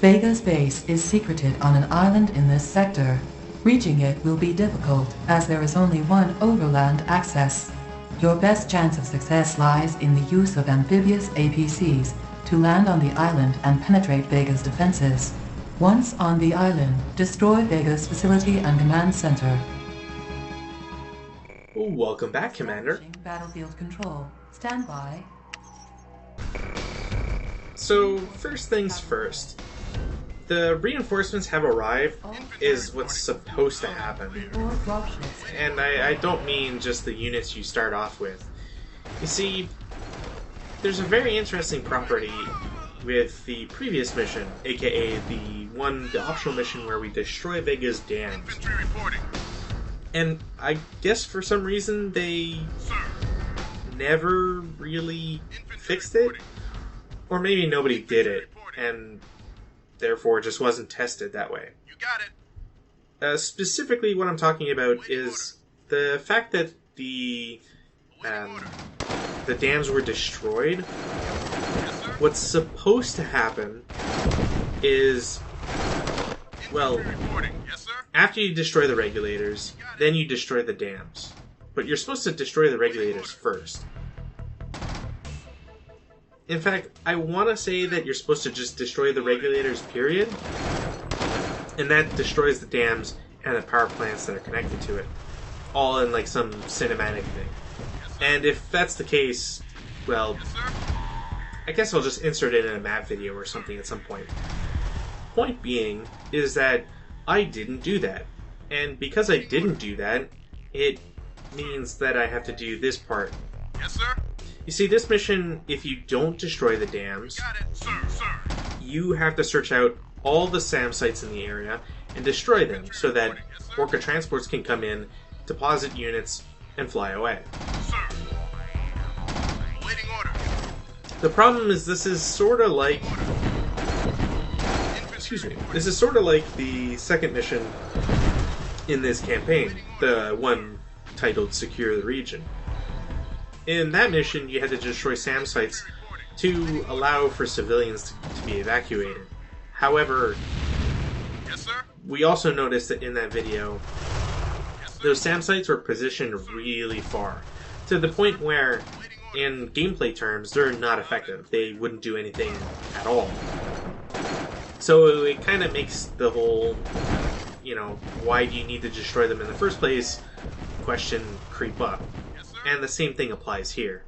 Vega's base is secreted on an island in this sector. Reaching it will be difficult, as there is only one overland access. Your best chance of success lies in the use of amphibious APCs to land on the island and penetrate Vega's defenses. Once on the island, destroy Vega's facility and command center. Welcome back, Commander. Battlefield control. Stand by. So, first things first. The reinforcements have arrived is what's supposed to happen. And I don't mean just the units you start off with. You see, there's a very interesting property with the previous mission, aka the optional mission where we destroy Vega's dams. And I guess for some reason they never really fixed it. Or maybe nobody did it, and therefore it just wasn't tested that way. You got it. Specifically, what I'm talking about is the fact that the dams were destroyed. What's supposed to happen is, well, after you destroy the regulators, then you destroy the dams. But you're supposed to destroy the regulators first. In fact, I want to say that you're supposed to just destroy the regulators, period. And that destroys the dams and the power plants that are connected to it. All in like some cinematic thing. And if that's the case, well, I guess I'll just insert it in a map video or something at some point. Point being is that I didn't do that. And because I didn't do that, it means that I have to do this part. Yes, sir. You see, this mission, if you don't destroy the dams, you have to search out all the SAM sites in the area and destroy them so that Orca transports can come in, deposit units, and fly away. The problem is this is sort of like... Excuse me. This is sort of like the second mission in this campaign, the one titled Secure the Region. In that mission, you had to destroy SAM sites to allow for civilians to be evacuated. However, we also noticed that in that video, those SAM sites were positioned really far, to the point where, in gameplay terms, they're not effective. They wouldn't do anything at all. So it kind of makes the whole, why do you need to destroy them in the first place, question creep up. And the same thing applies here.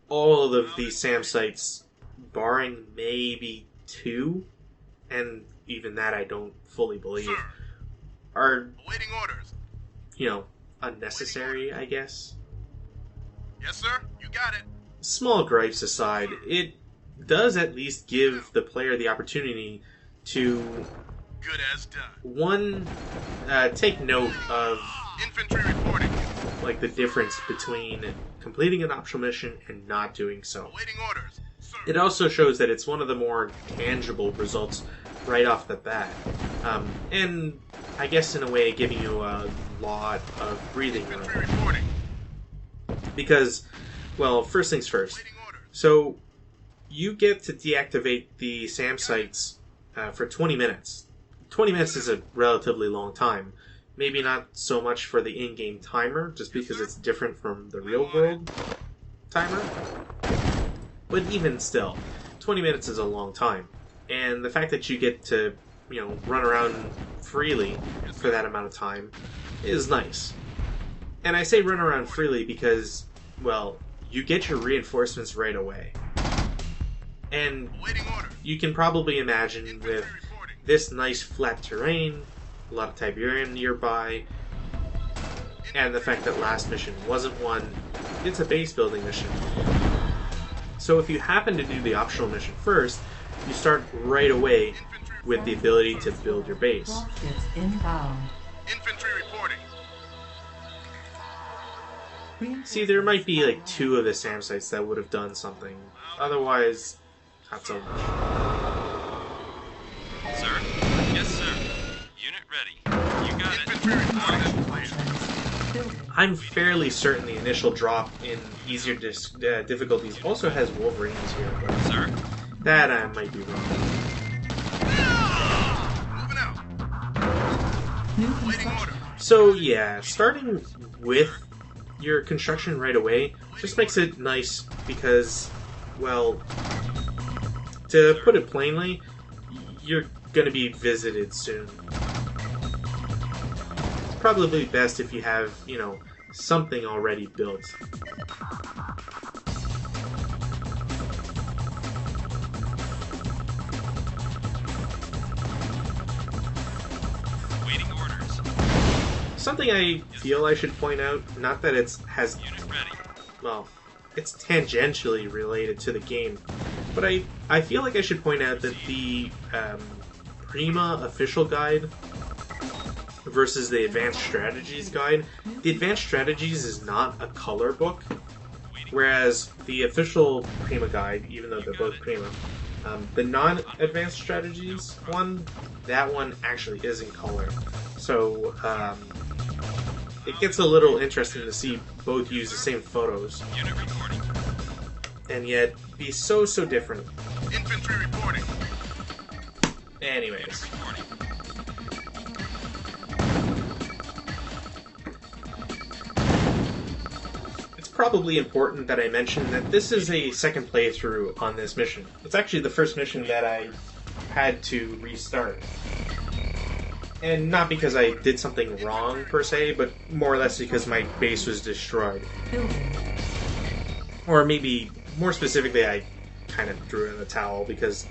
All of these SAM sites, barring maybe 2, and even that I don't fully believe, are, unnecessary, I guess. Yes, sir. You got it. Small gripes aside, it does at least give the player the opportunity to, good as done. One, take note of Infantry reporting. Like the difference between completing an optional mission and not doing so. Awaiting orders. Sir. It also shows that it's one of the more tangible results right off the bat. And I guess in a way giving you a lot of breathing room. Because, well, first things first. So, you get to deactivate the SAM sites for 20 minutes. 20 minutes is a relatively long time. Maybe not so much for the in-game timer, just because it's different from the real-world timer. But even still, 20 minutes is a long time. And the fact that you get to, run around freely for that amount of time is nice. And I say run around freely because, well, you get your reinforcements right away. And you can probably imagine with this nice flat terrain, a lot of Tiberium nearby, and the fact that last mission wasn't one, it's a base building mission. So if you happen to do the optional mission first, you start right away with the ability to build your base. Infantry reporting. See, there might be like 2 of the SAM sites that would have done something. Otherwise, not so much. Sir? Yes, sir. Unit ready. You got it. I'm fairly certain the initial drop in easier difficulties also has Wolverines here, but sir? that I might be wrong. New Waiting construction. order. So yeah, starting with your construction right away just makes it nice because, well, to put it plainly, you're going to be visited soon. It's probably best if you have, something already built. Waiting orders. Something I feel I should point out, not that it's Unit ready. well, it's tangentially related to the game, but I feel like I should point out that the Prima official guide versus the Advanced Strategies guide, the Advanced Strategies is not a color book, whereas the official Prima guide, even though they're both Prima, the non-Advanced Strategies one, that one actually is in color. So it gets a little interesting to see both use the same photos, Unit reporting. and yet be so different. Infantry reporting. Anyways, Reporting. it's probably important that I mention that this is a second playthrough on this mission. It's actually the first mission that I had to restart. And not because I did something wrong, per se, but more or less because my base was destroyed. Building. Or maybe, more specifically, I kind of threw in the towel because,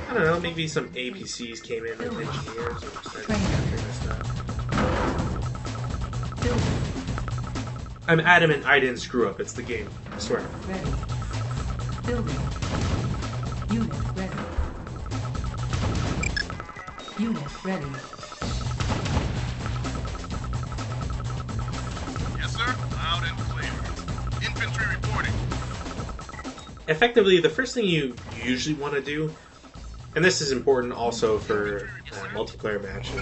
I don't know, maybe some APCs came in and engineers or started figuring stuff. Building. I'm adamant I didn't screw up, it's the game, I swear. Ready. Building. Unit ready. Unit ready. Yes, sir. Loud and clear. Infantry reporting. Effectively, the first thing you usually want to do, and this is important also for multiplayer matches,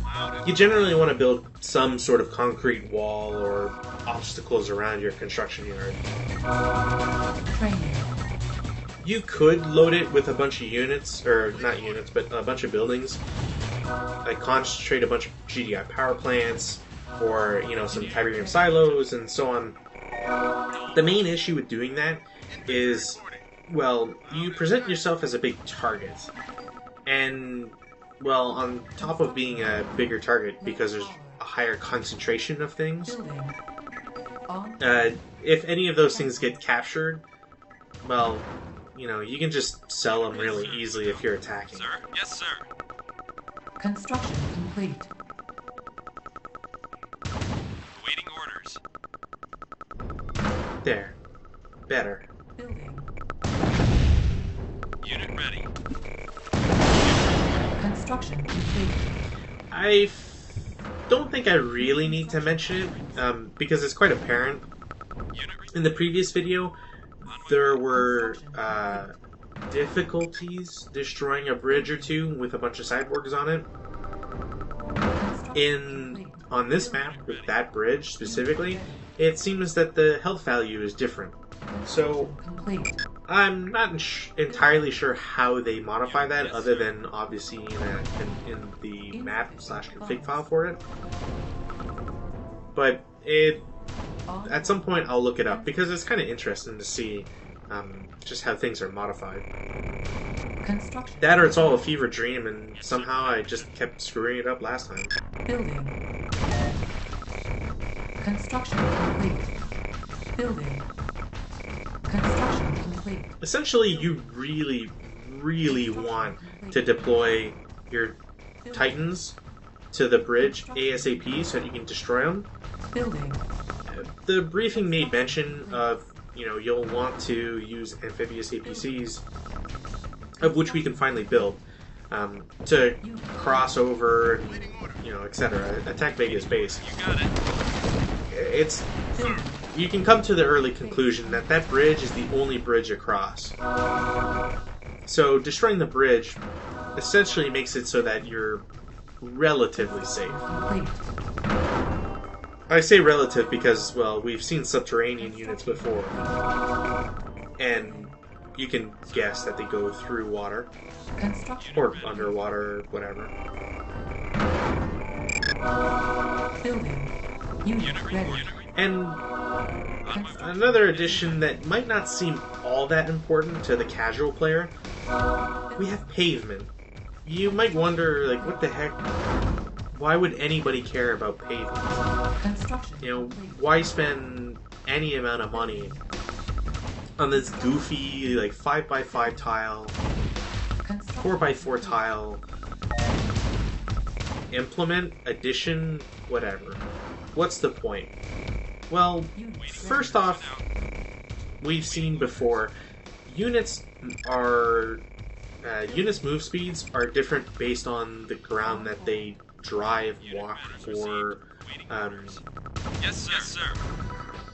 Loud and you generally want to build some sort of concrete wall or obstacles around your construction yard. Training. You could load it with a bunch of units, or not units, but a bunch of buildings. Like concentrate a bunch of GDI power plants, or, some Tiberium silos, and so on. The main issue with doing that is, well, you present yourself as a big target. And, well, on top of being a bigger target, because there's a higher concentration of things, Building. On. if any of those things get captured, well, you can just sell them really easily if you're attacking. Sir? Yes, sir. Construction complete. Waiting orders. There. Better. Building. Unit ready. Construction complete. I don't think I really need to mention it, because it's quite apparent. Unit In the previous video, there were difficulties destroying a bridge or two with a bunch of cyborgs on it. On this map, with that bridge specifically, it seems that the health value is different. So Complete. I'm not entirely sure how they modify that, other than obviously in the map/config file for it. But at some point I'll look it up because it's kind of interesting to see just how things are modified. Construction. That or it's all a fever dream, and somehow I just kept screwing it up last time. Building. Construction complete. Building. Construction complete. Essentially, you really want to deploy your Titans to the bridge ASAP so that you can destroy them. Building. The briefing made mention of, you'll want to use amphibious APCs, of which we can finally build, to cross over, and, etc. Attack Vega's base. You got it. You can come to the early conclusion that that bridge is the only bridge across. So destroying the bridge essentially makes it so that you're relatively safe. Complete. I say relative because, well, we've seen subterranean units before. And you can guess that they go through water. Construction. Or underwater, whatever. Building. Unit ready. And another addition that might not seem all that important to the casual player, we have pavement. You might wonder, like, what the heck? Why would anybody care about pavement? Construction. You know, why spend any amount of money on this goofy, like, 5x5 tile, 4x4 tile, implement, addition, whatever? What's the point? Well, first off, we've seen before, units move speeds are different based on the ground that they drive, walk, or Yes, sir.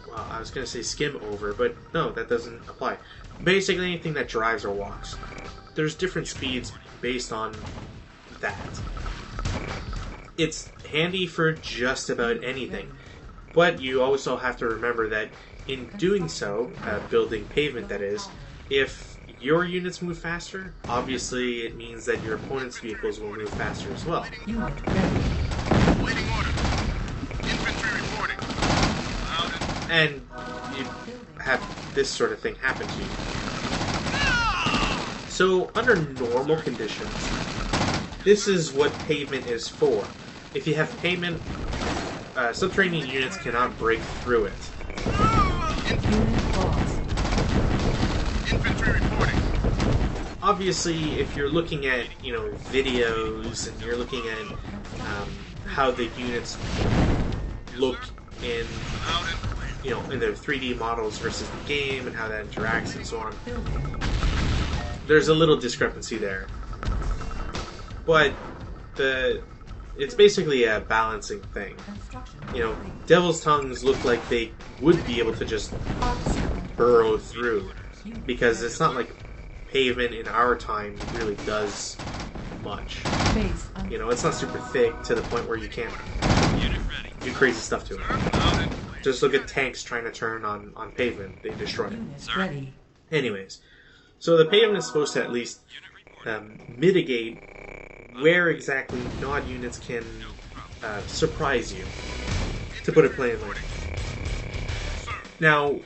well, I was going to say skim over, but no, that doesn't apply. Basically anything that drives or walks. There's different speeds based on that. It's handy for just about anything, but you also have to remember that in doing so, building pavement that is, if your units move faster, obviously it means that your opponent's vehicles will move faster as well. Unit ready. Waiting order. Infantry reporting. Loud And you have this sort of thing happen to you. So, under normal conditions, this is what pavement is for. If you have pavement, subterranean units cannot break through it. Unit lost. infantry reporting. Obviously, if you're looking at, videos and you're looking at how the units look in, Loud and clear. in their 3D models versus the game and how that interacts and so on, there's a little discrepancy there. But it's basically a balancing thing. Devil's Tongues look like they would be able to just burrow through, because it's not like pavement in our time really does much. It's not super thick to the point where you can't Unit ready. do crazy stuff to it. Loud and clear. Just look at tanks trying to turn on pavement. They destroy it. Unit ready. Anyways, so the pavement is supposed to at least mitigate where exactly Nod units can surprise you, to put it plainly. Now,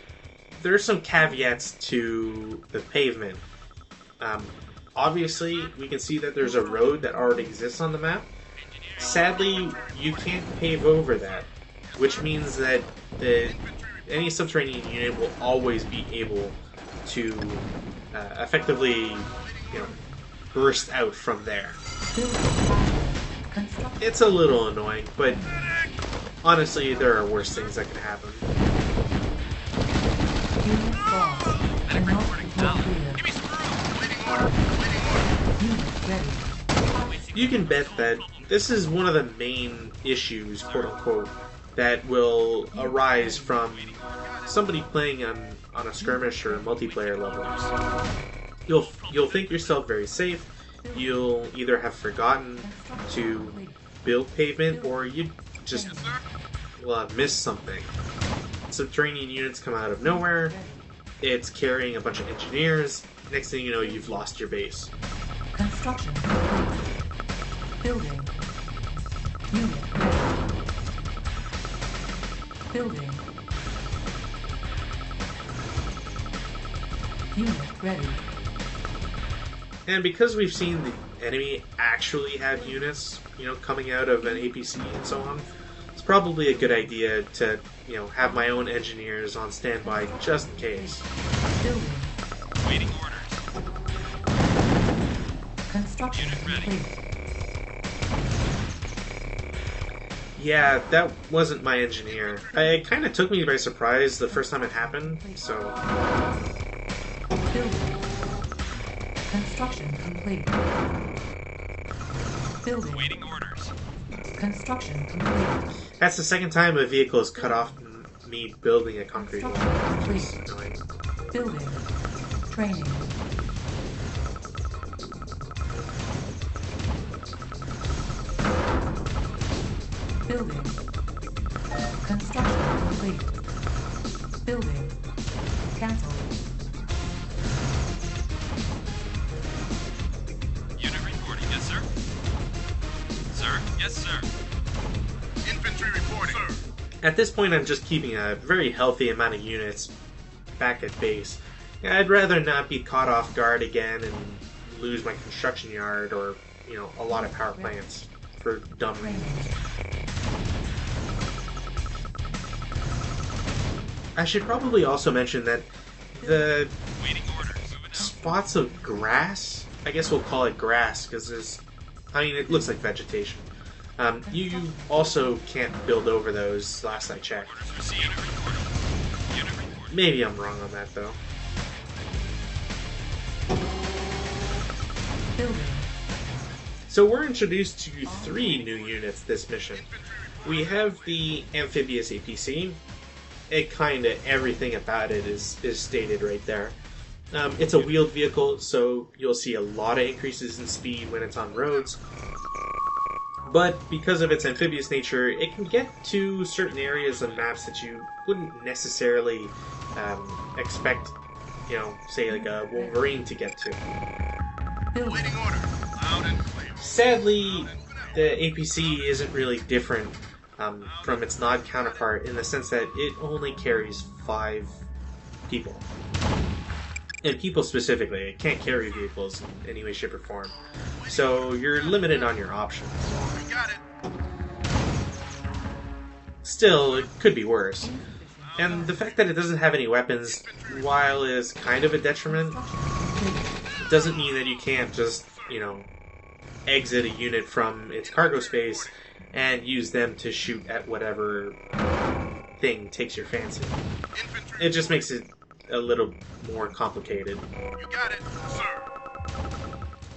there are some caveats to the pavement. Obviously, we can see that there's a road that already exists on the map. Sadly, you can't pave over that, which means that any subterranean unit will always be able to effectively, burst out from there. It's a little annoying, but honestly, there are worse things that can happen. Unit lost. Medic reporting down. Clear. Give me some room. Waiting order. Waiting order. Unit ready. You can bet that this is one of the main issues, quote unquote, that will arise from somebody playing on a skirmish or multiplayer levels. You'll think yourself very safe. You'll either have forgotten to build pavement, or you just miss something. Subterranean units come out of nowhere. It's carrying a bunch of engineers. Next thing you know, you've lost your base. Construction complete. Building. Unit ready. Building. Unit ready. And because we've seen the enemy actually have units, coming out of an APC and so on, it's probably a good idea to, have my own engineers on standby just in case. Building. Waiting orders. Construction Unit ready. complete. Yeah, that wasn't my engineer. It kind of took me by surprise the first time it happened, so... Building. Construction complete. Building. Waiting orders. Construction complete. That's the second time a vehicle has cut off me building a concrete wall. Construction It's complete. annoying. Building. Training. Building. Construction complete. Building. Cancel. Unit reporting. Yes, sir. Sir? Yes, sir. At this point, I'm just keeping a very healthy amount of units back at base. I'd rather not be caught off guard again and lose my construction yard or, a lot of power plants for dumb reasons. I should probably also mention that the spots of grass, I guess we'll call it grass because it looks like vegetation. You also can't build over those, last I checked. Maybe I'm wrong on that, though. So we're introduced to 3 new units this mission. We have the amphibious APC. Kinda everything about it is stated right there. It's a wheeled vehicle, so you'll see a lot of increases in speed when it's on roads. But because of its amphibious nature, it can get to certain areas of maps that you wouldn't necessarily expect, say like a Wolverine to get to. Waiting order. Loud and clear. Sadly, the APC isn't really different from its Nod counterpart in the sense that it only carries 5 people. And people specifically, it can't carry vehicles in any way, shape, or form. So you're limited on your options. We got it. Still, it could be worse. And the fact that it doesn't have any weapons, while is kind of a detriment, doesn't mean that you can't just, exit a unit from its cargo space and use them to shoot at whatever thing takes your fancy. It just makes it a little more complicated. You got it, sir.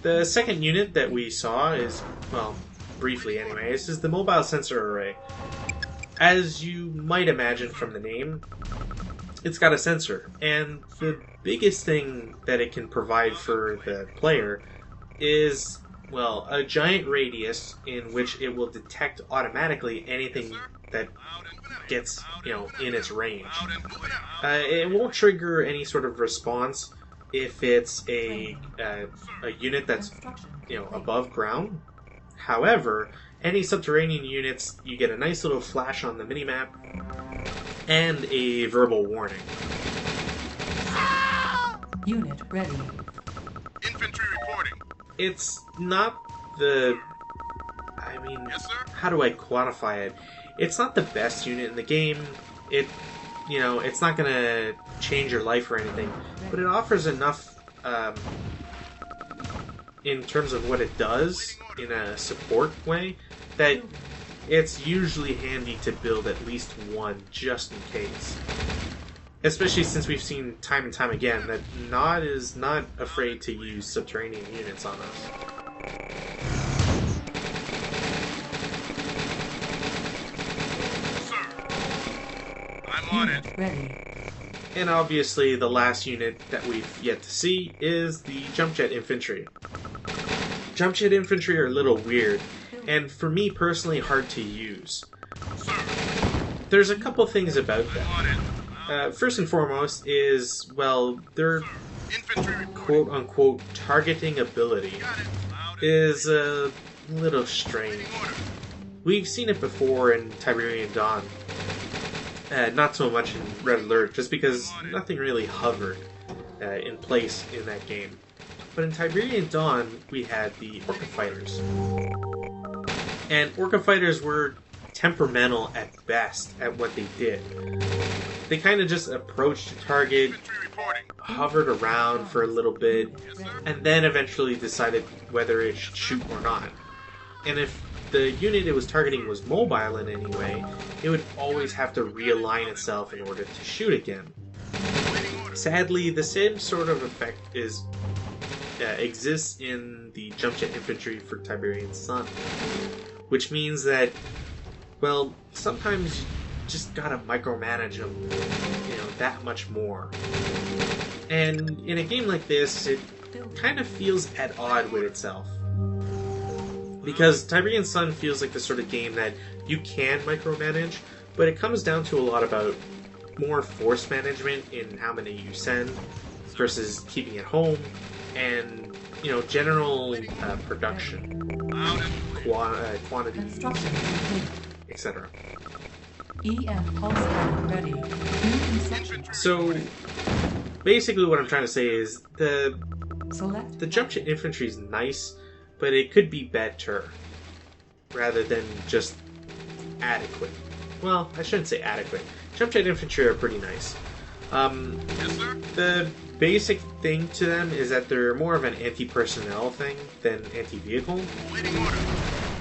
The second unit that we saw is, well, briefly anyways, is the mobile sensor array. As you might imagine from the name, it's got a sensor, and the biggest thing that it can provide for the player is, well, a giant radius in which it will detect automatically anything that gets, in its range. It won't trigger any sort of response if it's a unit that's, above ground. However, any subterranean units, you get a nice little flash on the minimap and a verbal warning. Unit ready. Infantry reporting. It's not the... Yes, sir. how do I quantify it? It's not the best unit in the game. It's not going to change your life or anything, but it offers enough in terms of what it does in a support way that it's usually handy to build at least one just in case. Especially since we've seen time and time again that Nod is not afraid to use subterranean units on us. Sir. I'm on it. Ready. And obviously the last unit that we've yet to see is the jump jet infantry. Jump jet infantry are a little weird, and for me personally hard to use. Sir. There's a couple things about them. On it. First and foremost is, well, their Infantry reporting. quote-unquote targeting ability Got it. Loud and is a little strange. waiting order. We've seen it before in Tiberian Dawn. Not so much in Red Alert, just because nothing really hovered in place in that game. But in Tiberian Dawn, we had the Orca Fighters. And Orca Fighters were temperamental at best at what they did. They kind of just approached the target, Infantry reporting. hovered around for a little bit, Yes, sir. and then eventually decided whether it should shoot or not. And if the unit it was targeting was mobile in any way, it would always have to realign itself in order to shoot again. Waiting order. Sadly, the same sort of effect exists in the jump jet infantry for Tiberian Sun, which means that, well, sometimes you just gotta micromanage them, that much more. And in a game like this, it kind of feels at odds with itself. Because Tiberian Sun feels like the sort of game that you can micromanage, but it comes down to a lot about more force management in how many you send versus keeping it home, and general production, Loud and clear. quantity, Construction complete. etc. EM pulse cannon ready. New conception. So, basically what I'm trying to say is Select. the jump jet infantry is nice, but it could be better rather than just adequate. Well, I shouldn't say adequate. Jump jet infantry are pretty nice. Yes, sir. The basic thing to them is that they're more of an anti-personnel thing than anti-vehicle, Waiting order.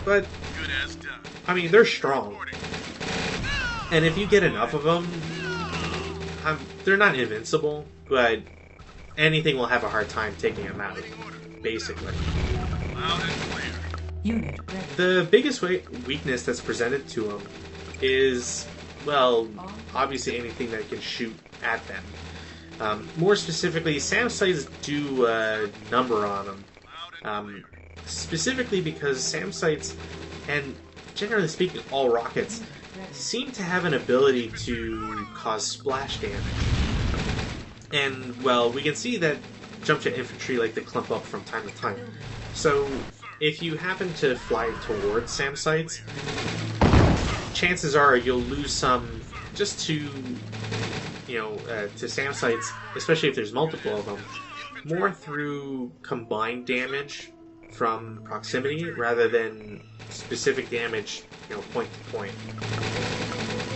but Good as done. I mean, they're strong. Reporting. And if you get enough of them, they're not invincible, but anything will have a hard time taking them out, basically. Loud and clear. Unit ready. The biggest weakness that's presented to them is, well, obviously anything that can shoot at them. More specifically, SAM sights do a number on them. Specifically because SAM sights, and generally speaking all rockets, seem to have an ability to cause splash damage. And, well, we can see that jump jet infantry like to clump up from time to time. So, if you happen to fly towards SAM sites, chances are you'll lose some just to, to SAM sites, especially if there's multiple of them, more through combined damage from proximity rather than specific damage, point to point.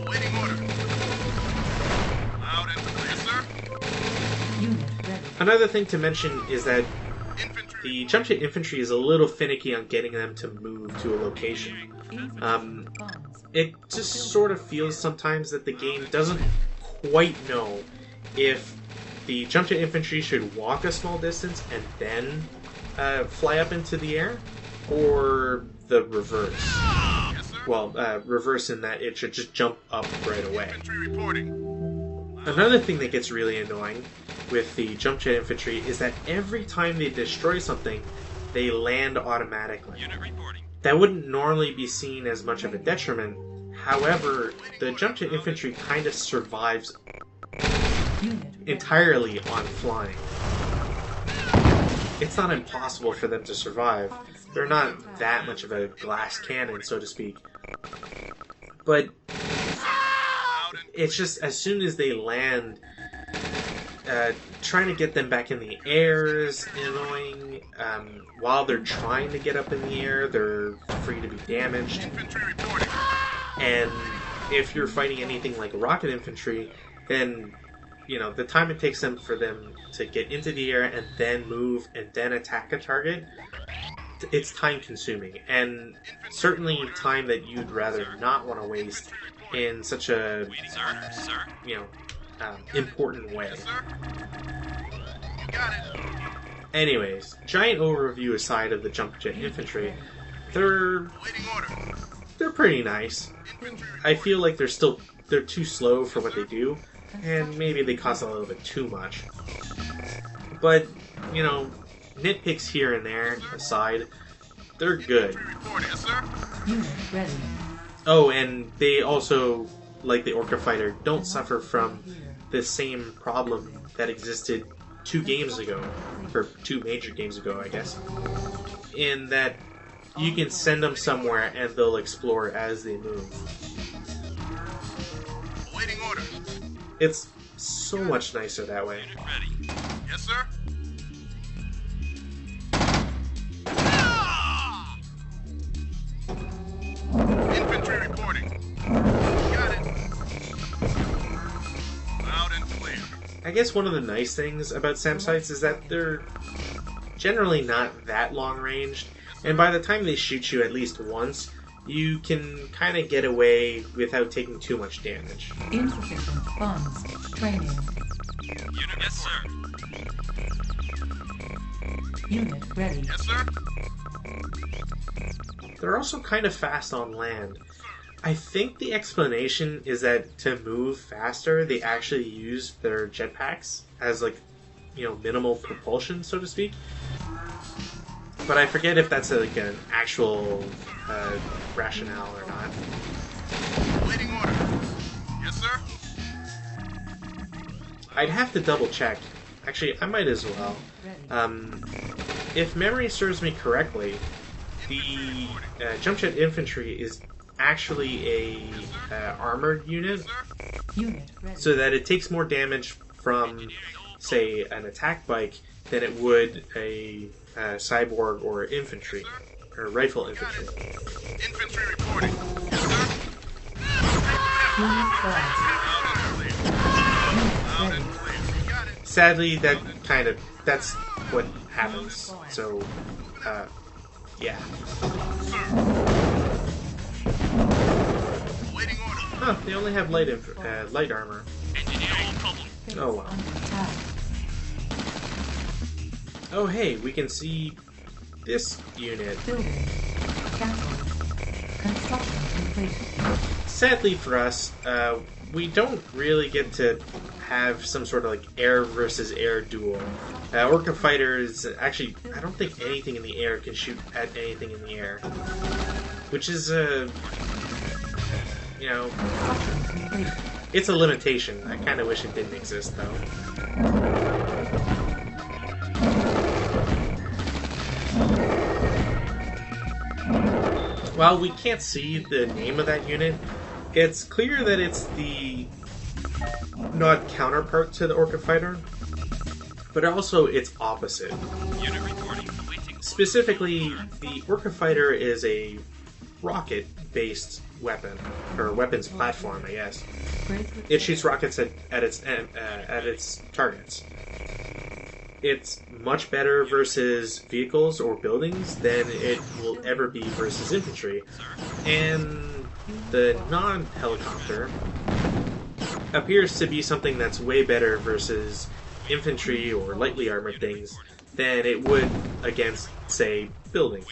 Waiting order. Loud and clear, sir. Unit ready. Another thing to mention is that Infantry. the jump jet infantry is a little finicky on getting them to move to a location. Funds. It just sort of feels sometimes that the game doesn't quite know if the jump jet infantry should walk a small distance and then fly up into the air, or the reverse. Yes, sir. Well, reverse in that it should just jump up right away. Infantry reporting. Another thing that gets really annoying with the jump jet infantry is that every time they destroy something, they land automatically. Unit reporting. That wouldn't normally be seen as much of a detriment. However, the jump jet infantry kind of survives Unit ready. entirely on flying. It's not impossible for them to survive. They're not that much of a glass cannon, so to speak. But it's just as soon as they land, trying to get them back in the air is annoying. While they're trying to get up in the air, they're free to be damaged. Infantry reporting. And if you're fighting anything like rocket infantry, then the time it takes for them to get into the air and then move and then attack a target, it's time consuming, and certainly time that you'd rather not want to waste in such a Sir. important way. Yes, sir. You got it. Anyways, giant overview aside of the jump jet infantry, they're Waiting order. pretty nice. Infantry I feel like they're too slow for what they do, and maybe they cost a little bit too much. But, nitpicks here and there aside, they're good. reporting. Yes, sir. Unit ready. Oh, and they also, like the Orca Fighter, don't suffer from the same problem that existed 2 games ago, or 2 major games ago, I guess, in that you can send them somewhere and they'll explore as they move. Waiting order. It's so much nicer that way. Unit ready. Yes, sir. Infantry reporting. Got it. Loud and clear. I guess one of the nice things about SAM sites is that they're generally not that long ranged, and by the time they shoot you at least once, you can kind of get away without taking too much damage. Insufficient funds. Training. Unit, yes, sir. Unit ready. Yes, sir. They're also kind of fast on land. I think the explanation is that to move faster, they actually use their jetpacks as minimal propulsion, so to speak. But I forget if that's an actual rationale or not. Waiting order. Yes, sir. I'd have to double check. Actually, I might as well. If memory serves me correctly, the jump jet infantry is actually a armored unit, Unit ready. so that it takes more damage from, say, an attack bike than it would a cyborg or infantry, or rifle infantry. Infantry reporting. Yes, sir. Unit lost. Loud and clear. You got it. Sadly, that's what happens. So, yeah. Sir. Awaiting order. Huh, they only have light armor. Engineer, no problem. Oh, wow. Under attack. Oh, hey, we can see this unit. Building. Cancelled. Construction complete. Sadly for us, we don't really get to have some sort of like air versus air duel. Orca fighters, actually, I don't think anything in the air can shoot at anything in the air. Which is, you know, Construction complete. it's a limitation. I kind of wish it didn't exist, though. While we can't see the name of that unit, it's clear that it's the Nod counterpart to the Orca fighter, but also its opposite. Unit reporting. Awaiting. Specifically, the Orca fighter is a rocket-based weapon, or weapons platform, I guess. It shoots rockets at its targets. It's much better versus vehicles or buildings than it will ever be versus infantry. And the non-helicopter appears to be something that's way better versus infantry or lightly armored things than it would against, say, buildings.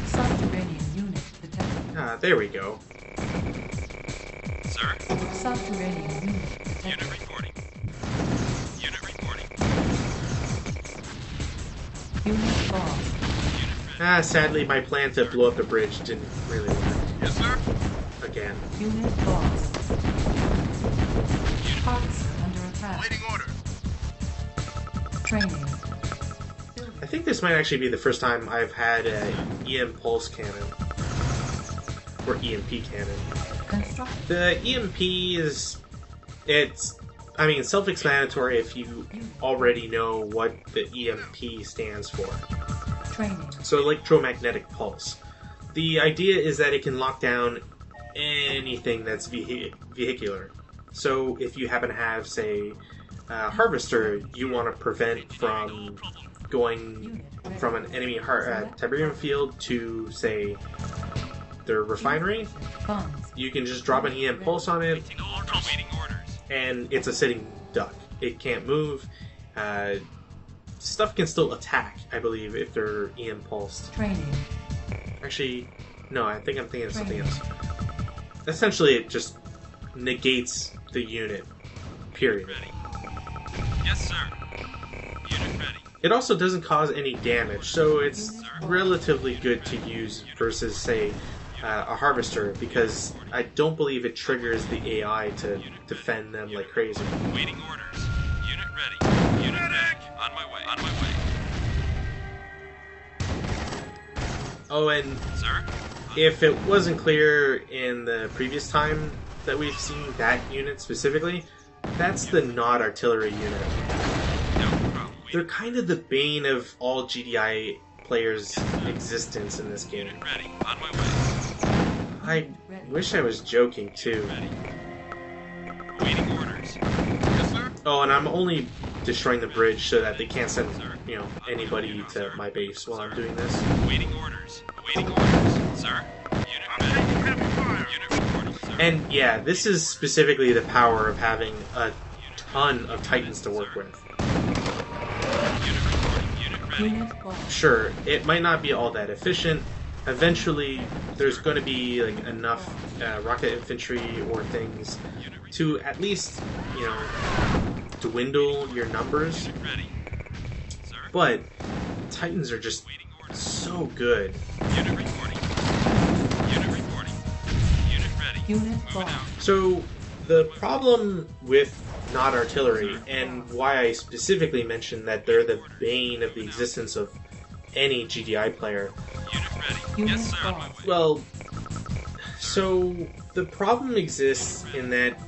Subterranean unit detected. Ah, there we go. Sir, Subterranean unit detected. unit reporting. Unit reporting. Unit lost. Unit ready. Sadly, my plan to blow up the bridge didn't really work. Yes, sir. Again. Unit lost. Parts under attack. Awaiting order. Training. I think this might actually be the first time I've had an EM pulse cannon. Or EMP cannon. Construct. The EMP it's self-explanatory if you already know what the EMP stands for. Training. So electromagnetic pulse. The idea is that it can lock down anything that's vehicular. So if you happen to have, say, a harvester you want to prevent from going from an enemy Tiberium field to, say, their refinery, Funds. you can just drop an EM pulse on it, Awaiting orders. and it's a sitting duck. It can't move. Stuff can still attack, I believe, if they're EM pulsed. Training. Actually, no, I think I'm thinking of something else. Essentially, it just negates the unit. Period. Ready. Yes, sir. Unit ready. It also doesn't cause any damage, so it's relatively good to use versus, say, a harvester, because I don't believe it triggers the AI to defend them like crazy. Waiting orders. Unit ready. Unit ready. On my way. On my way. Oh, and Sir? if it wasn't clear in the previous time that we've seen that unit specifically, that's the Nod artillery unit. No problem. They're kind of the bane of all GDI players' existence in this game. Unit ready. On my way. I wish I was joking too. Ready. Waiting orders. Yes, sir. Oh, and I'm only destroying the bridge so that they can't send, anybody to my base while I'm doing this. Waiting orders. Waiting orders. Sir? Unit ready. Heavy fire. Unit reporting, sir. And yeah, this is specifically the power of having a ton of Titans to work with. Unit reporting. Unit ready. Unit lost. Sure, it might not be all that efficient. Eventually, there's going to be enough rocket infantry or things to at least, dwindle your numbers. Unit ready. Sir? But Titans are just Waiting orders. so good. Unit reporting. Unit reporting. Unit ready. Unit Moving lost. out. So the problem with Nod artillery, and why I specifically mentioned that they're the bane of the existence of any GDI player, Unit ready. Unit Yes, sir. On my lost. way. well, So the problem exists in that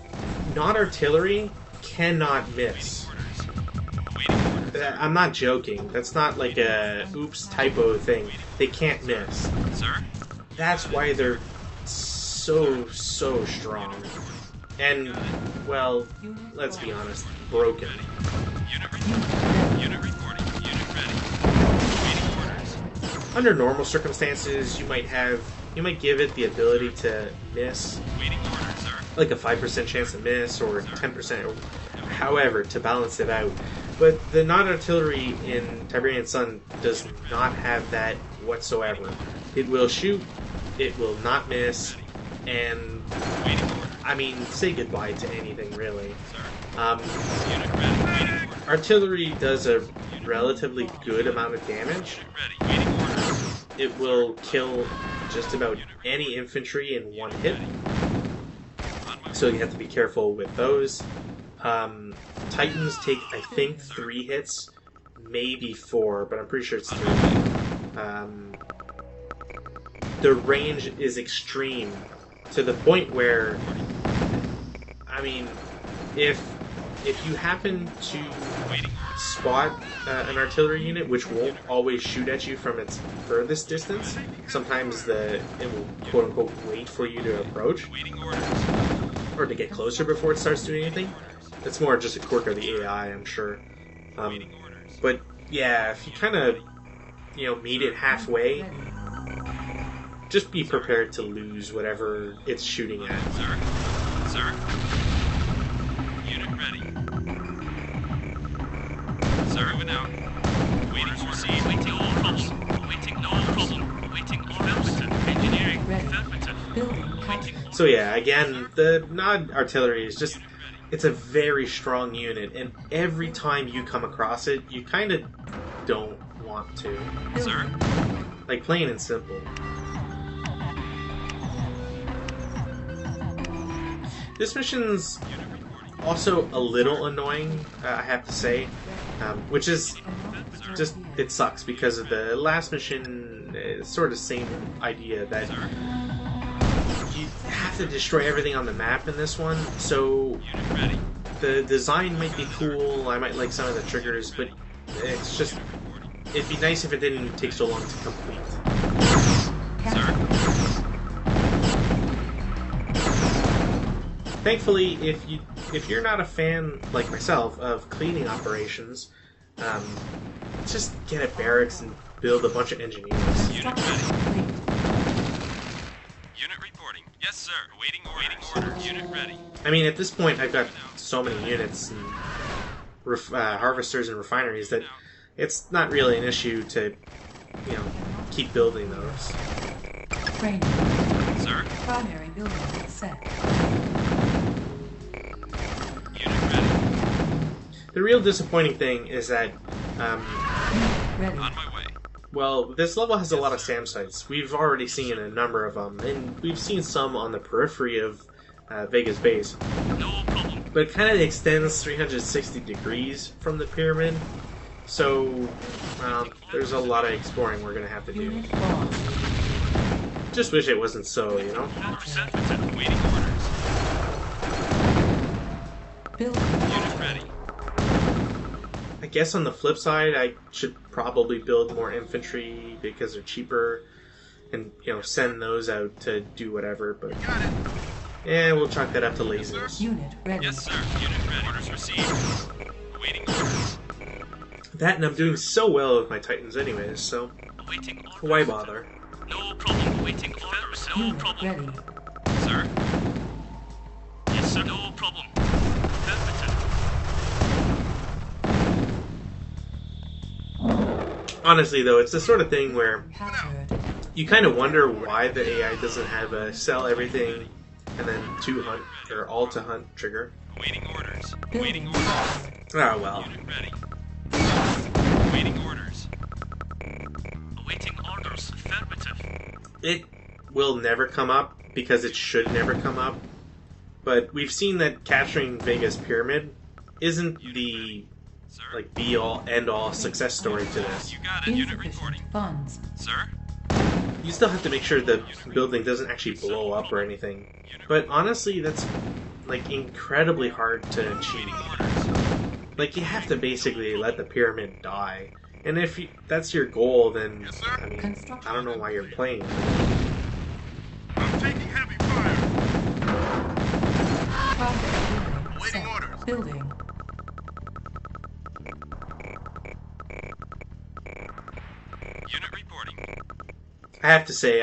non-artillery cannot miss. I'm not joking. That's not like a oops typo thing. They can't miss. Sir? That's why they're so strong. And, well, let's be honest, broken. Unit reporting. Unit reporting. Unit ready. Waiting orders. Under normal circumstances, you might give it the ability to miss, Waiting orders, sir. like a 5% chance to miss, or 10%, or however, to balance it out. But the non-artillery in Tiberian Sun does not have that whatsoever. It will shoot, it will not miss, and, Waiting orders. I mean, say goodbye to anything, really. Sir. Unit ready. Waiting orders. Artillery does a relatively good amount of damage. Unit ready. Waiting orders. It will kill just about any infantry in one hit, On my so you have to be careful with those. Titans take, I think, 3 hits, maybe 4, but I'm pretty sure it's 3. The range is extreme, to the point where, I mean, if you happen to waiting orders. spot an artillery unit, which won't always shoot at you from its furthest distance, sometimes it will quote-unquote wait for you to approach, Waiting orders. or to get closer before it starts doing anything. It's more just a quirk of the AI, I'm sure. Waiting orders. But yeah, if you kind of, meet it halfway, just be prepared to lose whatever it's shooting at. Sir. Sir. Unit ready. Sir, moving out. Waiting to receive. Waiting all problem. Waiting no problem. Waiting orders. Engineering. Ready. Affirmative. Building captured. So yeah, again, the non-artillery is just, it's a very strong unit, and every time you come across it, you kind of don't want to. Sir. Like, plain and simple. This mission's Unit reporting. also a little annoying, I have to say, which is just, it sucks, because of the last mission, sort of same idea that Sir. you have to destroy everything on the map in this one, so Unit ready. the design might be cool, I might like some of the triggers, but it's just, it'd be nice if it didn't take so long to complete. Sir. Thankfully, if you're not a fan, like myself, of cleaning operations, just get a barracks and build a bunch of engineers. Unit ready. Unit reporting. Yes, sir. Awaiting orders. Unit ready. I mean, at this point, I've got so many units and harvesters and refineries that it's not really an issue to, keep building those. Training. Sir. Primary building set. Unit ready. The real disappointing thing is that, Ready. On my way. well, this level has a lot of SAM sites. We've already seen a number of them, and we've seen some on the periphery of Vega's base. No problem. But it kind of extends 360 degrees from the pyramid, so there's a lot of exploring we're going to have to do. Unit lost. Just wish it wasn't so, Affirmative. Waiting orders. Building. Unit ready. I guess on the flip side, I should probably build more infantry because they're cheaper, and send those out to do whatever. But we'll chalk that up to laziness. Unit ready. Yes, sir. Unit ready. Orders received. Awaiting orders. That, and I'm doing so well with my Titans anyways, so Awaiting orders. why bother? No problem. Awaiting orders. No Unit problem. ready. Sir. Yes, sir. No problem. Affirmative. Honestly, though, it's the sort of thing where Captured. you kind of wonder why the AI doesn't have a sell everything and then to hunt or all to hunt trigger. Awaiting orders. Building. Awaiting orders. Ah, well. Unit ready. Awaiting orders. Awaiting orders. Affirmative. It will never come up because it should never come up. But we've seen that capturing Vega's pyramid isn't the Sir. be all end all success story to this. You got it. Unit Insufficient reporting. funds. Sir. You still have to make sure the building doesn't actually blow up or anything. But honestly, that's like incredibly hard to achieve. Like, you have to basically let the pyramid die. And if that's your goal, then Yes, sir. I mean, I don't know why you're playing. I'm taking heavy fire. Target Awaiting set. orders. Building. Unit reporting. I have to say,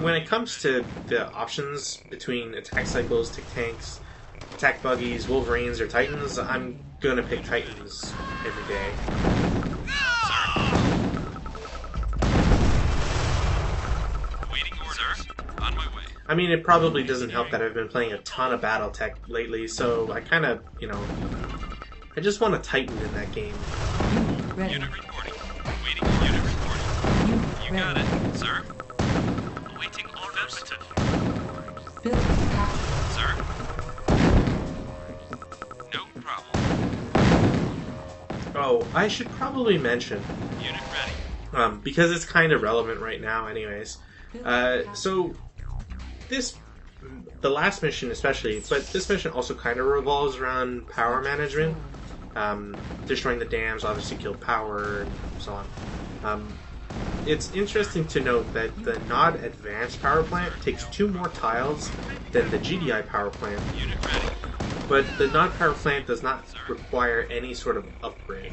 when it comes to the options between attack cycles, tanks, attack buggies, Wolverines, or Titans, I'm gonna pick Titans every day. Awaiting orders. On my way. I mean, it probably doesn't help that I've been playing a ton of BattleTech lately, so I kind of, I just want a Titan in that game. Unit ready. Unit reporting. Waiting. Unit reporting. Unit You got ready. it, sir. Awaiting orders. Building captured. Sir. No problem. Oh, I should probably mention, Unit ready. because it's kind of relevant right now anyways. So, the last mission especially, but this mission also kind of revolves around power management. Destroying the dams obviously killed power, and so on. It's interesting to note that the NOD Advanced Power Plant takes 2 more tiles than the GDI Power Plant, Unit ready. but the NOD Power Plant does not require any sort of upgrade.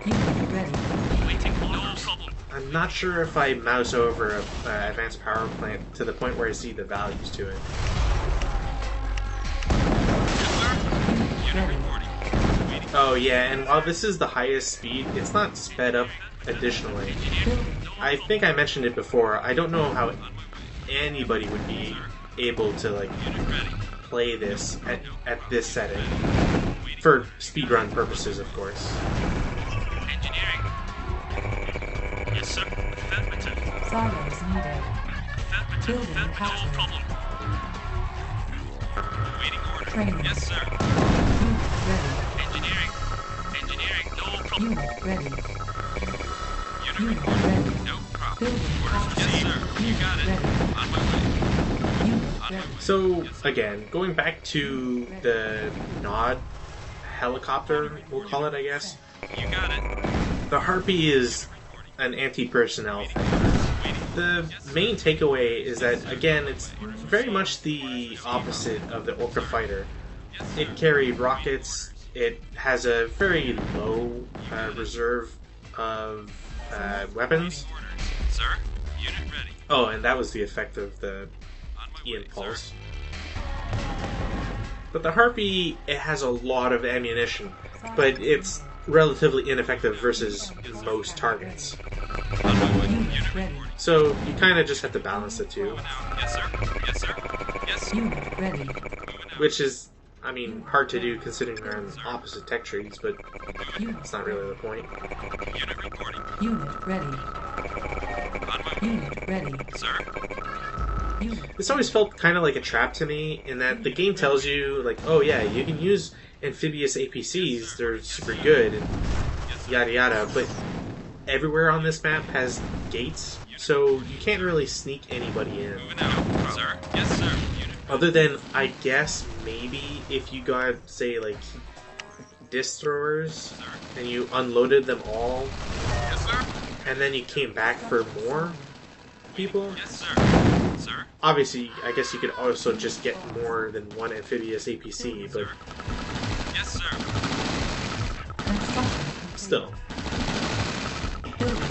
Unit ready. Waiting. No problem. I'm not sure if I mouse over a Advanced Power Plant to the point where I see the values to it. Unit reporting. Waiting. Oh yeah, and while this is the highest speed, it's not sped up additionally. I think I mentioned it before, I don't know how anybody would be able to Unit ready. play this at this setting. For speedrun purposes, of course. Engineering. Yes, sir. Affirmative. Silos needed. Affirmative. Building Affirmative. captured. No problem. Waiting order. Training. Yes, sir. Unit ready. Engineering. Engineering. No problem. Unit ready. Unit Unit reporting. ready. No problem. Building Orders captured. received. Yes, sir. You got it. Ready. On my way. Unit On my ready. way. So, again, going back to the NOD helicopter, we'll call it, I guess. You got it. The Harpy is an anti-personnel thing. The main takeaway is that, again, it's very much the opposite of the Orca Fighter. It carried rockets, it has a very low reserve of weapons. Orders. Sir. Unit ready. Oh, and that was the effect of the On my Ian way, Pulse. But the Harpy, it has a lot of ammunition, but it's relatively ineffective versus most targets. sir. On my way. Unit ready. So you kind of just have to balance the two, Moving out. Yes, sir. Yes, sir. Yes. Unit ready. Moving out. which is, I mean, hard to do considering they're on opposite tech trees, but Unit, that's not really the point. Unit reporting. unit ready. On my way. Unit ready. Sir. Unit This always felt kind of like a trap to me, in that the game tells you, like, oh yeah, you can use amphibious APCs, they're super good, and Yes, sir. yada yada, but everywhere on this map has gates, so you can't really sneak anybody in. Moving out. Sir. Yes, sir. Unit. Other than, I guess, maybe if you got, say, like, disc throwers, Sir. and you unloaded them all, Yes, sir. and then you came back for more people. Yes, sir. Sir. Obviously, I guess you could also just get more than one amphibious APC, but Sir. Yes, sir. construction complete. still. Building.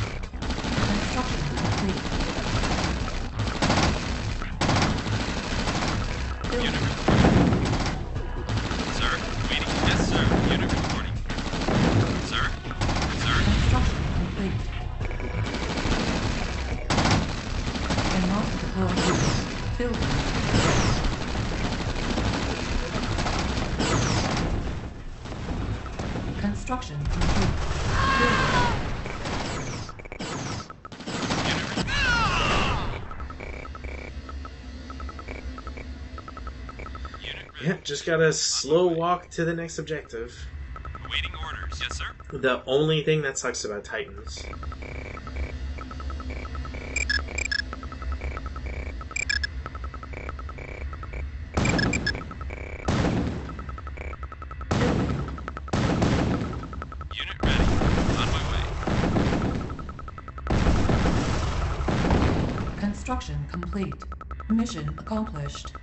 Construction complete. Unit Building. reporting. Sir. Waiting. Yes, sir. Unit reporting. Sir. Sir. Construction complete. Cannot deploy unit. Building. Construction complete. Building. Unit ready. Yep, just gotta slow walk to the next objective. Waiting orders. Yes, sir. The only thing that sucks about Titans. Unit ready. On my way. Construction complete. Mission accomplished.